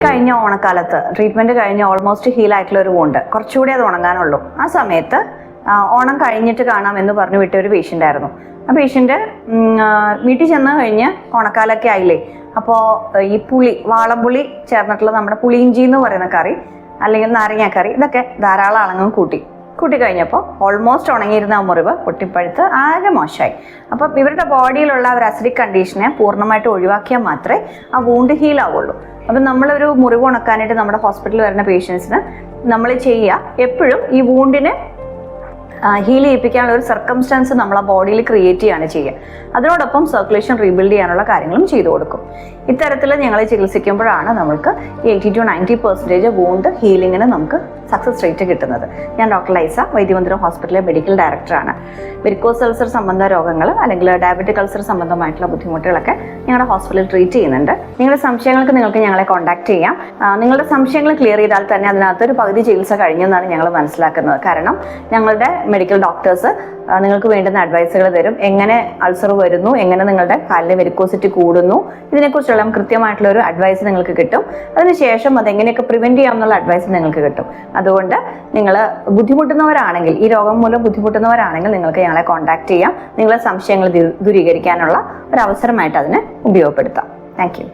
കഴിഞ്ഞ ഓണക്കാലത്ത് ട്രീറ്റ്മെന്റ് കഴിഞ്ഞ് ഓൾമോസ്റ്റ് ഹീൽ ആയിട്ടുള്ള ഒരു വൂണ്ട്, കുറച്ചുകൂടി അത് ഉണങ്ങാനുള്ളൂ. ആ സമയത്ത് ഓണം കഴിഞ്ഞിട്ട് കാണാം എന്ന് പറഞ്ഞു വിട്ട ഒരു പേഷ്യൻ്റ് ആയിരുന്നു. ആ പേഷ്യൻ്റ് വീട്ടിൽ ചെന്ന് കഴിഞ്ഞ് ഓണക്കാലൊക്കെ ആയില്ലേ, അപ്പോൾ ഈ വാളംപുളി ചേർന്നിട്ടുള്ള നമ്മുടെ പുളിയിഞ്ചി എന്ന് പറയുന്ന കറി അല്ലെങ്കിൽ നാരങ്ങാക്കറി ഇതൊക്കെ ധാരാളം അളങ്ങും കൂട്ടി കഴിഞ്ഞപ്പോൾ ഓൾമോസ്റ്റ് ഉണങ്ങിയിരുന്ന ആ മുറിവ് പൊട്ടിപ്പഴുത്ത് ആകെ മോശമായി. അപ്പം ഇവരുടെ ബോഡിയിലുള്ള ഒരു അസിഡിക് കണ്ടീഷനെ പൂർണ്ണമായിട്ട് ഒഴിവാക്കിയാൽ മാത്രമേ ആ വൂണ്ട് ഹീൽ ആവുള്ളൂ. അപ്പം നമ്മളൊരു മുറിവ് ഉണക്കാനായിട്ട് നമ്മുടെ ഹോസ്പിറ്റലിൽ വരുന്ന പേഷ്യൻസിന് നമ്മൾ ചെയ്യുക, എപ്പോഴും ഈ വൂണ്ടിനെ ഹീൽ ചെയ്യിപ്പിക്കാനുള്ള ഒരു സർക്കംസ്റ്റാൻസ് നമ്മളെ ബോഡിയിൽ ക്രിയേറ്റ് ചെയ്യാണ് ചെയ്യുക. അതിനോടൊപ്പം സർക്കുലേഷൻ റീബിൽഡ് ചെയ്യാനുള്ള കാര്യങ്ങളും ചെയ്തു കൊടുക്കും. ഇത്തരത്തിൽ ഞങ്ങൾ ചികിത്സിക്കുമ്പോഴാണ് നമുക്ക് 80 to 90% വൂണ്ട് ഹീലിങ്ങിന് നമുക്ക് സക്സസ് റേറ്റ് കിട്ടുന്നത്. ഞാൻ ഡോക്ടർ ലൈസ, വൈദ്യമന്ദിരം ഹോസ്പിറ്റലിലെ മെഡിക്കൽ ഡയറക്ടറാണ്. വെരിക്കോസ് അൾസർ സംബന്ധ രോഗങ്ങൾ അല്ലെങ്കിൽ ഡയബറ്റിക് അൾസർ സംബന്ധമായിട്ടുള്ള ബുദ്ധിമുട്ടുകളൊക്കെ ഞങ്ങളുടെ ഹോസ്പിറ്റലിൽ ട്രീറ്റ് ചെയ്യുന്നുണ്ട്. നിങ്ങളുടെ സംശയങ്ങൾക്ക് നിങ്ങൾക്ക് ഞങ്ങളെ കോൺടാക്ട് ചെയ്യാം. നിങ്ങളുടെ സംശയങ്ങൾ ക്ലിയർ ചെയ്താൽ തന്നെ അതിനകത്തൊരു പകുതി ചികിത്സ കഴിഞ്ഞെന്നാണ് ഞങ്ങൾ മനസ്സിലാക്കുന്നത്. കാരണം ഞങ്ങളുടെ മെഡിക്കൽ ഡോക്ടേഴ്സ് നിങ്ങൾക്ക് വേണ്ടുന്ന അഡ്വൈസുകൾ തരും. എങ്ങനെ അൾസർ വരുന്നു, എങ്ങനെ നിങ്ങളുടെ കാലിലെ വെരിക്കോസിറ്റി കൂടുന്നു, ഇതിനെക്കുറിച്ചുള്ള കൃത്യമായിട്ടുള്ള ഒരു അഡ്വൈസ് നിങ്ങൾക്ക് കിട്ടും. അതിനുശേഷം അതെങ്ങനെയൊക്കെ പ്രിവെന്റ് ചെയ്യാം എന്നുള്ള അഡ്വൈസ് നിങ്ങൾക്ക് കിട്ടും. അതുകൊണ്ട് നിങ്ങൾ ബുദ്ധിമുട്ടുന്നവരാണെങ്കിൽ, ഈ രോഗം മൂലം ബുദ്ധിമുട്ടുന്നവരാണെങ്കിൽ നിങ്ങൾക്ക് ഞങ്ങളെ കോൺടാക്ട് ചെയ്യാം. നിങ്ങളുടെ സംശയങ്ങൾ ദൂരീകരിക്കാനുള്ള ഒരു അവസരമായിട്ട് അതിനെ ഉപയോഗപ്പെടുത്താം. Thank you.